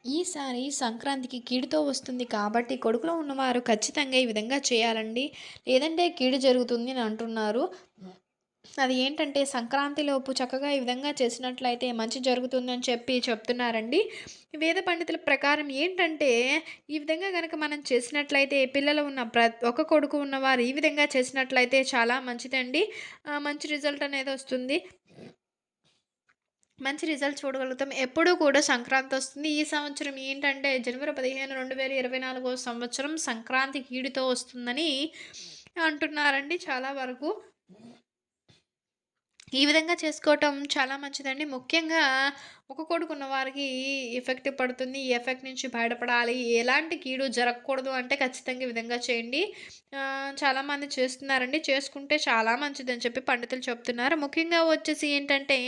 ఈసారి సంక్రాంతికి కీడుతో వస్తుంది కాబట్టి కొడుకులో ఉన్నవారు ఖచ్చితంగా ఈ విధంగా చేయాలండి. లేదంటే కీడు జరుగుతుంది అని అంటున్నారు. అది ఏంటంటే సంక్రాంతిలోపు చక్కగా ఈ విధంగా చేసినట్లయితే మంచి జరుగుతుందని చెప్పి చెప్తున్నారండి. వేద పండితుల ప్రకారం ఏంటంటే ఈ విధంగా గనక మనం చేసినట్లయితే పిల్లలు ఉన్న ఒక కొడుకు ఉన్నవారు ఈ విధంగా చేసినట్లయితే చాలా మంచిదండి. మంచి రిజల్ట్ అనేది వస్తుంది. మంచి రిజల్ట్ చూడగలుగుతాం. ఎప్పుడూ కూడా సంక్రాంతొస్తుంది. ఈ సంవత్సరం ఏంటంటే జనవరి 15, 2024 సంవత్సరం సంక్రాంతి కీడుతో వస్తుందని అంటున్నారండి చాలా వరకు. ఈ విధంగా చేసుకోవటం చాలా మంచిదండి. ముఖ్యంగా ఒక కొడుకున్న వారికి ఎఫెక్ట్ పడుతుంది. ఈ ఎఫెక్ట్ నుంచి బయటపడాలి. ఎలాంటి కీడు జరగకూడదు అంటే ఖచ్చితంగా ఈ విధంగా చేయండి. చాలామంది చేస్తున్నారండి. చేసుకుంటే చాలా మంచిదని చెప్పి పండితులు చెప్తున్నారు. ముఖ్యంగా వచ్చేసి ఏంటంటే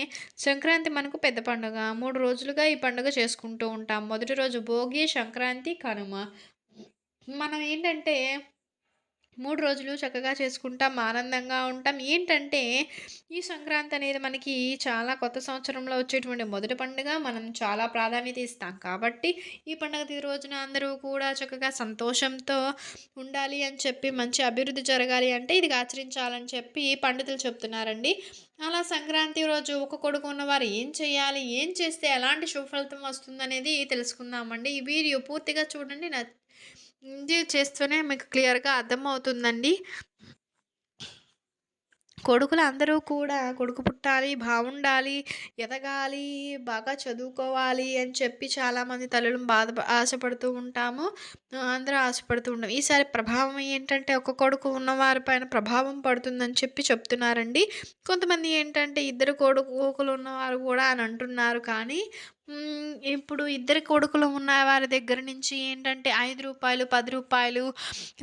సంక్రాంతి మనకు పెద్ద పండుగ. 3 రోజులుగా ఈ పండుగ చేసుకుంటూ ఉంటాం. మొదటి రోజు భోగి, సంక్రాంతి, కనుమ. మనం ఏంటంటే 3 రోజులు చక్కగా చేసుకుంటాం. ఆనందంగా ఉంటాం. ఏంటంటే, ఈ సంక్రాంతి అనేది మనకి చాలా కొత్త సంవత్సరంలో వచ్చేటువంటి మొదటి పండుగ. మనం చాలా ప్రాధాన్యత ఇస్తాం కాబట్టి, ఈ పండుగ రోజున అందరూ కూడా చక్కగా సంతోషంతో ఉండాలి అని చెప్పి, మంచి అభివృద్ధి జరగాలి అంటే ఇది ఆచరించాలని చెప్పి పండితులు చెప్తున్నారండి. అలా సంక్రాంతి రోజు ఒక కొడుకు ఉన్నవారు ఏం చేయాలి? ఏం చేస్తే ఎలాంటి సుఫలితం వస్తుందనేది తెలుసుకుందామండి. ఈ వీడియో పూర్తిగా చూడండి. ఇది చేస్తూనే మీకు క్లియర్‌గా అర్థమవుతుందండి. కొడుకులందరూ కూడా కొడుకు పుట్టాలి, బావుండాలి, ఎదగాలి, బాగా చదువుకోవాలి అని చెప్పి చాలామంది తల్లులు ఆశపడుతూ ఉంటాము. అందరూ ఆశపడుతూ ఉంటాం. ఈసారి ప్రభావం ఏంటంటే ఒక కొడుకు ఉన్నవారి పైన ప్రభావం పడుతుందని చెప్పి చెప్తున్నారండి. కొంతమంది ఏంటంటే ఇద్దరు కొడుకులు ఉన్నవారు కూడా అని అంటున్నారు. కానీ ఇప్పుడు ఇద్దరు కొడుకులు ఉన్న వారి దగ్గర నుంచి ఏంటంటే రూ. 5, రూ. 10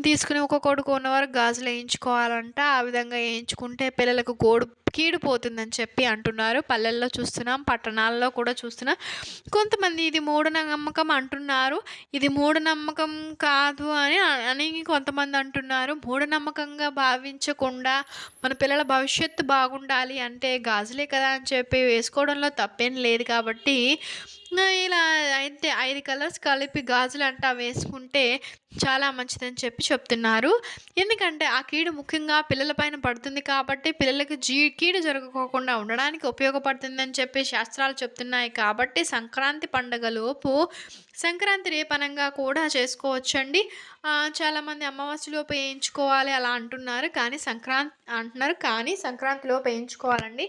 తీసుకుని ఒక కొడుకు ఉన్నవారు గాజులేయించుకోవాలంట. ఆ విధంగా ఏయించుకుంటే పిల్లలకు కీడు పోతుందని చెప్పి అంటున్నారు. పల్లెల్లో చూస్తున్నాం, పట్టణాల్లో కూడా చూస్తున్నాం. కొంతమంది ఇది మూఢనమ్మకం అంటున్నారు. ఇది మూఢనమ్మకం కాదు అని కొంతమంది అంటున్నారు. మూఢనమ్మకంగా భావించకుండా మన పిల్లల భవిష్యత్తు బాగుండాలి అంటే గాజులే కదా అని చెప్పి వేసుకోవడంలో తప్పేం లేదు కాబట్టి ఇలా అయితే 5 కలర్స్ కలిపి గాజులంటా వేసుకుంటే చాలా మంచిదని చెప్పి చెప్తున్నారు. ఎందుకంటే ఆ కీడు ముఖ్యంగా పిల్లల పైన పడుతుంది కాబట్టి పిల్లలకి కీడు జరగకోకుండా ఉండడానికి ఉపయోగపడుతుందని చెప్పి శాస్త్రాలు చెప్తున్నాయి కాబట్టి సంక్రాంతి పండగలోపు సంక్రాంతి రేపనంగా కూడా చేసుకోవచ్చండి. చాలామంది అమావాస్యలోపు వేయించుకోవాలి అలా అంటున్నారు. కానీ సంక్రాంతిలోపు వేయించుకోవాలండి.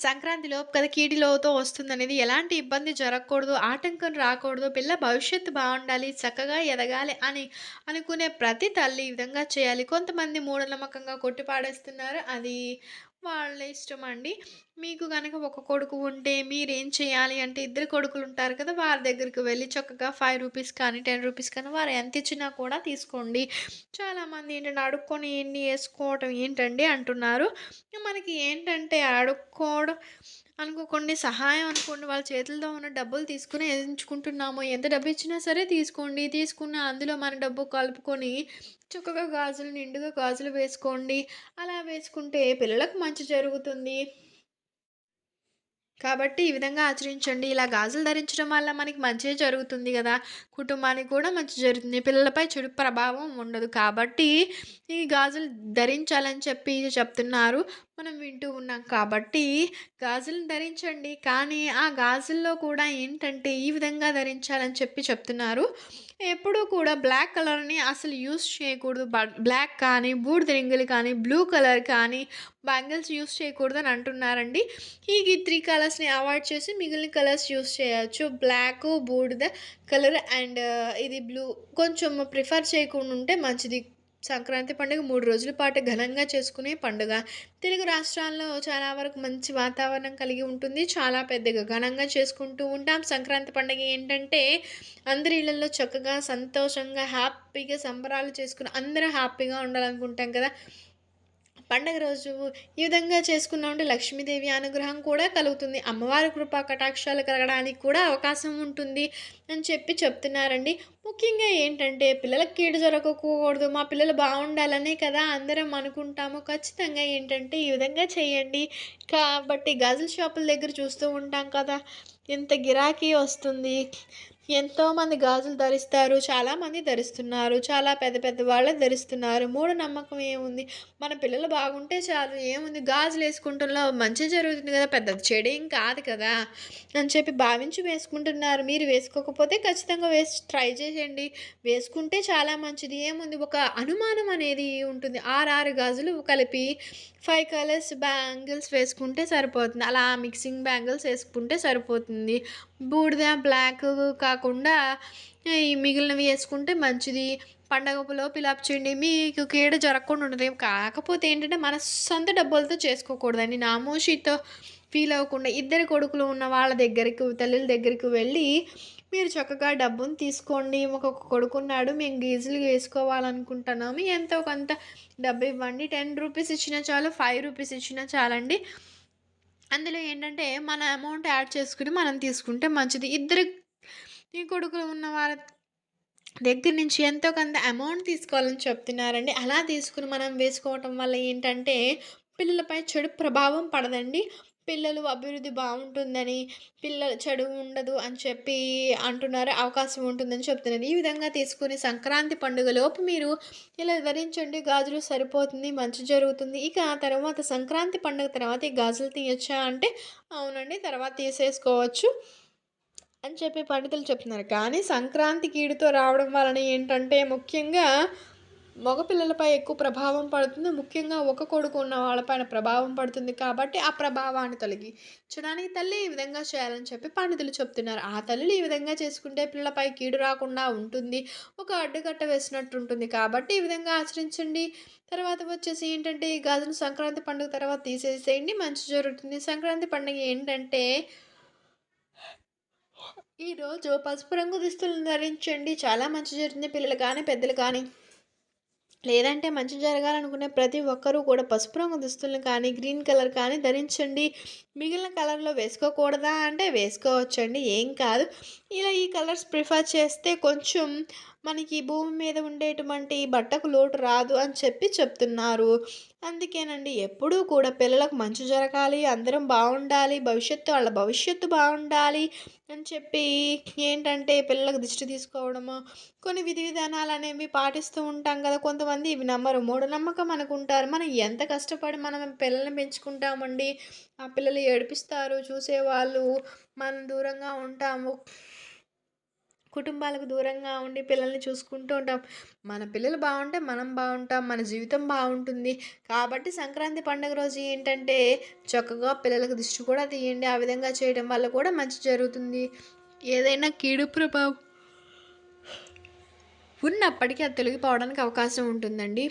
సంక్రాంతిలోపు కదా కీడిలోతో వస్తుందనేది ఎలాంటి ఇబ్బంది జరగకూడదు, ఆటంకం రాకూడదు, పిల్ల భవిష్యత్తు బావుండాలి, చక్కగా ఎదగాలి అని అనుకునే ప్రతి తల్లి ఈ విధంగా చేయాలి. కొంతమంది మూఢనమ్మకంగా కొట్టిపాడేస్తున్నారు. అది వాళ్ళ ఇష్టమండి. మీకు గనక ఒక కొడుకు ఉంటే మీరేం చేయాలి అంటే ఇద్దరు కొడుకులుంటారు కదా! వారి దగ్గరికి వెళ్లి చక్కగా రూ. 5 కానీ, రూ. 10 కానీ వారు ఎంత ఇచ్చినా కూడా తీసుకోండి. చాలామంది ఏంటంటే అడుక్కొని ఎన్ని ఏసుకోవటం ఏంటండి అంటున్నారు. మనకి ఏంటంటే అడుక్కోవడం అనుకోకండి సహాయం అనుకోండి. వాళ్ళ చేతుల్లో ఉన్న డబ్బులు తీసుకొని ఎంచుకుంటున్నాము. ఎంత డబ్బు ఇచ్చినా సరే తీసుకోండి. తీసుకున్న అందులో మన డబ్బు కలుపుకొని చక్కగా నిండుగా గాజులు వేసుకోండి. అలా వేసుకుంటే పిల్లలకు మంచి జరుగుతుంది. కాబట్టి ఈ విధంగా ఆచరించండి. ఇలా గాజులు ధరించడం వల్ల మనకి మంచే జరుగుతుంది గదా! కుటుంబానికి కూడా మంచి జరుగుతుంది. పిల్లలపై చెడు ప్రభావం ఉండదు. కాబట్టి ఈ గాజులు ధరించాలని చెప్పి చెప్తున్నారు. మనం వింటూ ఉన్నాం కాబట్టి గాజులను ధరించండి. కానీ ఆ గాజుల్లో కూడా ఏంటంటే ఈ విధంగా ధరించాలని చెప్పి చెప్తున్నారు. ఎప్పుడూ కూడా బ్లాక్ కలర్‌ని అసలు యూజ్ చేయకూడదు. బ్లాక్ కానీ, బూడిద రింగులు కానీ, బ్లూ కలర్ కానీ బ్యాంగిల్స్ యూజ్ చేయకూడదని అంటున్నారండి. ఈ 3 కలర్స్‌ని అవాయిడ్ చేసి మిగిలిన కలర్స్ యూజ్ చేయొచ్చు. బ్లాకు, బూడిద కలర్ అండ్ ఇది బ్లూ కొంచెం ప్రిఫర్ చేయకుండా ఉంటే మంచిది. సంక్రాంతి పండుగ 3 రోజుల పాటు ఘనంగా చేసుకునే పండుగ. తెలుగు రాష్ట్రాల్లో చాలా వరకు మంచి వాతావరణం కలిగి ఉంటుంది. చాలా పెద్దగా ఘనంగా చేసుకుంటూ ఉంటాం. సంక్రాంతి పండుగ ఏంటంటే అందరి ఇళ్లల్లో చక్కగా, సంతోషంగా, హ్యాపీగా సంబరాలు చేసుకుని అందరూ హ్యాపీగా ఉండాలనుకుంటాం కదా! పండగ రోజు ఈ విధంగా చేసుకున్నామంటే లక్ష్మీదేవి అనుగ్రహం కూడా కలుగుతుంది. అమ్మవారి కృపా కటాక్షాలు కలగడానికి కూడా అవకాశం ఉంటుంది అని చెప్పి చెప్తున్నారండి. ముఖ్యంగా ఏంటంటే పిల్లలకి కీడు జరగకూడదు, మా పిల్లలు బావుండాలనే కదా అందరం అనుకుంటాము. ఖచ్చితంగా ఏంటంటే ఈ విధంగా చేయండి. కాబట్టి గాజుల షాపుల దగ్గర చూస్తూ ఉంటాం కదా! ఎంత గిరాకీ వస్తుంది. ఎంతోమంది గాజులు ధరిస్తారు. చాలామంది ధరిస్తున్నారు. చాలా పెద్ద పెద్ద వాళ్ళే ధరిస్తున్నారు. మూఢనమ్మకం ఏముంది? మన పిల్లలు బాగుంటే చాలు. ఏముంది గాజులేసుకుంటంలో మంచే జరుగుతుంది గదా! పెద్ద చెడేం కాదు కదా! అని చెప్పి భావించి వేసుకుంటున్నారు. మీరు వేసుకోకపోతే ఖచ్చితంగా ట్రై చేయండి. వేసుకుంటే చాలా మంచిది. ఏముంది ఒక అనుమానం అనేది ఉంటుంది. 6 గాజులు కలిపి 5 కలర్స్ బ్యాంగిల్స్ వేసుకుంటే సరిపోతుంది. అలా మిక్సింగ్ బ్యాంగిల్స్ ఏసుకుంటే సరిపోతుంది. బూడిద, బ్లాకు కాకుండా ఈ మిగిలినవి యేసుకుంటే మంచిది. పండగలోపు ఇలా చేయండి. మీకు కీడు జరగకుండా ఉంటది. కాకపోతే ఏంటంటే, మన సొంత డబ్బులతో చేసుకోకూడదండి. నామోషీతో ఫీల్ అవ్వకుండా ఇద్దరు కొడుకులు ఉన్న వాళ్ళ దగ్గరికి, తల్లుల దగ్గరికి వెళ్ళి, మీరు చక్కగా డబ్బును తీసుకోండి. మాకొక కొడుకున్నాడు. మేము గీజులు వేసుకోవాలనుకుంటున్నాము. ఎంతో కొంత డబ్బివ్వండి. రూ. 10 ఇచ్చినా చాలు, రూ. 5 ఇచ్చినా చాలండి. అందులో ఏంటంటే, మన అమౌంట్ యాడ్ చేసుకొని మనం తీసుకుంటే మంచిది. ఇద్దరు ఈ కొడుకులు ఉన్న వారి దగ్గర నుంచి ఎంతో కొంత అమౌంట్ తీసుకోవాలని చెప్తున్నారండి. అలా తీసుకొని మనం వేసుకోవటం వల్ల ఏంటంటే, పిల్లలపై చెడు ప్రభావం పడదండి. పిల్లలు అభివృద్ధి బావుంటుందని, పిల్లలు చెడు ఉండదు అని చెప్పి అంటున్నారు. అవకాశం ఉంటుందని చెప్తున్నారు. ఈ విధంగా తీసుకొని సంక్రాంతి పండుగలోపు మీరు ఇలా ధరించండి. గాజులు సరిపోతుంది. మంచి జరుగుతుంది. ఇక ఆ తర్వాత సంక్రాంతి పండుగ తర్వాత ఈ గాజులు తీయొచ్చా అంటే, అవునండి. తర్వాత తీసేసుకోవచ్చు అని చెప్పి పండితులు చెప్తున్నారు. కానీ సంక్రాంతి కీడుతో రావడం వలన ఏంటంటే, ముఖ్యంగా మగపిల్లలపై ఎక్కువ ప్రభావం పడుతుంది. ముఖ్యంగా ఒక కొడుకు ఉన్న వాళ్ళపైన ప్రభావం పడుతుంది కాబట్టి, ఆ ప్రభావాన్ని తొలగించడానికి తల్లి ఈ విధంగా చేయాలని చెప్పి పండితులు చెప్తున్నారు. ఆ తల్లులు ఈ విధంగా చేసుకుంటే పిల్లలపై కీడు రాకుండా ఉంటుంది. ఒక అడ్డుకట్ట వేసినట్టు ఉంటుంది. కాబట్టి ఈ విధంగా ఆచరించండి. తర్వాత వచ్చేసి ఏంటంటే, ఈ గాజులు సంక్రాంతి పండుగ తర్వాత తీసేసేయండి. మంచి జరుగుతుంది. సంక్రాంతి పండుగ ఏంటంటే, ఈరోజు పసుపు రంగు దుస్తులను ధరించండి. చాలా మంచి జరుగుతుంది. పిల్లలు కానీ, పెద్దలు కానీ. లేదంటే మంచి జరగాలనుకునే ప్రతి ఒక్కరూ కూడా పసుపు రంగు దుస్తులను కానీ, గ్రీన్ కలర్ కానీ ధరించండి. మిగిలిన కలర్‌లో వేసుకోకూడదా అంటే వేసుకోవచ్చండి. ఏం కాదు. ఇలా ఈ కలర్స్ ప్రిఫర్ చేస్తే కొంచెం మనకి భూమి మీద ఉండేటువంటి బట్టకు లోటు రాదు అని చెప్పి చెప్తున్నారు. అందుకేనండి ఎప్పుడూ కూడా పిల్లలకు మంచి జరగాలి, అందరం బావుండాలి, వాళ్ళ భవిష్యత్తు బావుండాలి అని చెప్పి ఏంటంటే పిల్లలకు దిష్టి తీసుకోవడము, కొన్ని విధి విధానాలనేవి పాటిస్తూ ఉంటాం కదా! కొంతమంది ఇవి నమ్మరు. మూఢనమ్మకం అనుకుంటారు. మనం ఎంత కష్టపడి మనం పిల్లల్ని పెంచుకుంటామండి. ఆ పిల్లలు ఏడిపిస్తారు చూసేవాళ్ళు. మనం దూరంగా ఉంటాము. కుటుంబాలకు దూరంగా ఉండి పిల్లల్ని చూసుకుంటూ ఉంటాం. మన పిల్లలు బావుంటే మనం బావుంటాం. మన జీవితం బావుంటుంది. కాబట్టి సంక్రాంతి పండుగ రోజు ఏంటంటే చక్కగా పిల్లలకు దిష్టి కూడా తీయండి. ఆ విధంగా చేయడం వల్ల కూడా మంచి జరుగుతుంది. ఏదైనా కీడు ప్రభావం ఉన్నప్పటికీ అది తొలగిపోవడానికి అవకాశం ఉంటుందండి.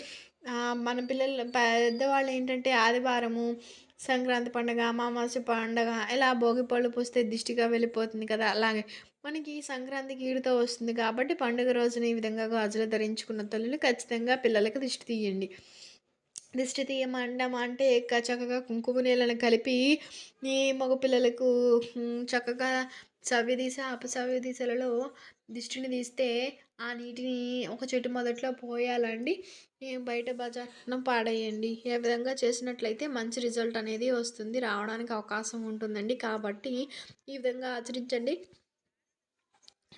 మన పిల్లలు పెద్దవాళ్ళు ఏంటంటే ఆదివారము, సంక్రాంతి పండగ, అమావాస్య పండగ ఇలా భోగి పళ్ళు పోస్తే దిష్టిగా వెళ్ళిపోతుంది కదా! అలాగే మనకి సంక్రాంతి కీడుతో వస్తుంది కాబట్టి పండుగ రోజున ఈ విధంగా గాజులు ధరించుకున్న తల్లులు ఖచ్చితంగా పిల్లలకి దిష్టి తీయండి. దిష్టి తీయమండం అంటే చక్కగా కుంకుమ నీళ్ళని కలిపి ఈ మగపిల్లలకు చక్కగా సవ్యదీస, అపసవ్యదీసలలో దిష్టిని తీస్తే ఆ నీటిని ఒక చెట్టు మొదట్లో పోయాలండి. బయట బజార్న పాడేయండి. ఏ విధంగా చేసినట్లయితే మంచి రిజల్ట్ అనేది వస్తుంది. రావడానికి అవకాశం ఉంటుందండి. కాబట్టి ఈ విధంగా ఆచరించండి.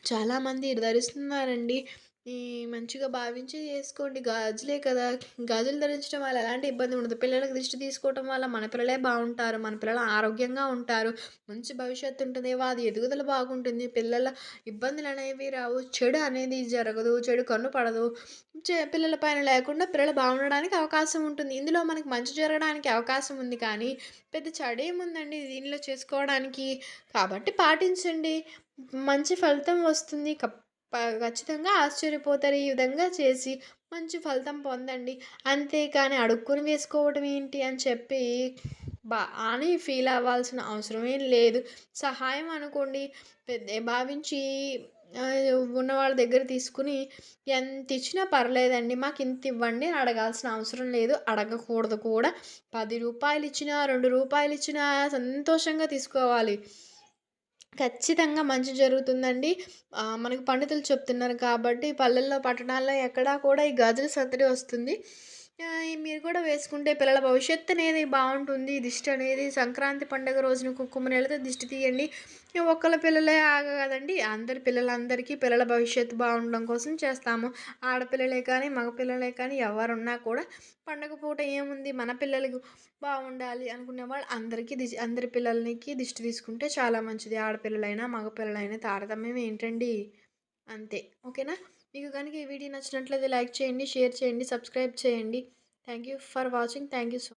చాలామంది ధరిస్తున్నారండి. ఈ మంచిగా భావించి చేసుకోండి. గాజులే కదా! గాజులు ధరించడం వల్ల ఎలాంటి ఇబ్బంది ఉండదు. పిల్లలకు దిష్టి తీసుకోవటం వల్ల మన పిల్లలే బావుంటారు. మన పిల్లలు ఆరోగ్యంగా ఉంటారు. మంచి భవిష్యత్తు ఉంటుంది. వారి ఎదుగుదల బాగుంటుంది. పిల్లల ఇబ్బందులనేవి రావు. చెడు అనేది జరగదు. చెడు కన్ను పడదు. పిల్లల పైన లేకుండా పిల్లలు బాగుండడానికి అవకాశం ఉంటుంది. ఇందులో మనకు మంచి జరగడానికి అవకాశం ఉంది కానీ, పెద్ద చెడేముందండి దీనిలో చేసుకోవడానికి. కాబట్టి పాటించండి. మంచి ఫలితం వస్తుంది. ఖచ్చితంగా ఆశ్చర్యపోతారు. ఈ విధంగా చేసి మంచి ఫలితం పొందండి. అంతేకాని అడుక్కొని వేసుకోవడం ఏంటి అని చెప్పి అని ఫీల్ అవ్వాల్సిన అవసరం ఏం లేదు. సహాయం అనుకోండి. భావించి ఉన్న వాళ్ళ దగ్గర తీసుకొని ఎంత ఇచ్చినా పర్లేదండి. మాకు ఇంత ఇవ్వండి అని అడగాల్సిన అవసరం లేదు. అడగకూడదు కూడా. రూ. 10 ఇచ్చినా, రూ. 2 ఇచ్చినా సంతోషంగా తీసుకోవాలి. ఖచ్చితంగా మంచి జరుగుతుందండి. మనకు పండితులు చెప్తున్నారు కాబట్టి పల్లెల్లో, పట్టణాల్లో ఎక్కడా కూడా ఈ గాజుల సందడి వస్తుంది. మీరు కూడా వేసుకుంటే పిల్లల భవిష్యత్తు అనేది బావుంటుంది. దిష్టి అనేది సంక్రాంతి పండుగ రోజున కుంకుమ నీళ్ళతో దిష్టి తీయండి. ఒక్కళ్ళ పిల్లలే కదండీ! అందరి పిల్లలందరికీ పిల్లల భవిష్యత్తు బావుండడం కోసం చేస్తాము. ఆడపిల్లలే కానీ, మగ పిల్లలే కానీ ఎవరున్నా కూడా పండగ పూట ఏముంది మన పిల్లలు బావుండాలి అనుకునేవాళ్ళు అందరి పిల్లలకి దిష్టి తీసుకుంటే చాలా మంచిది. ఆడపిల్లలైనా, మగ పిల్లలైనా తారతమ్యం ఏంటండి? అంతే. ఓకేనా? మీకు గనుక ఈ వీడియో నచ్చినట్లయితే లైక్ చేయండి, షేర్ చేయండి, సబ్స్క్రైబ్ చేయండి. Thank you for watching. Thank you so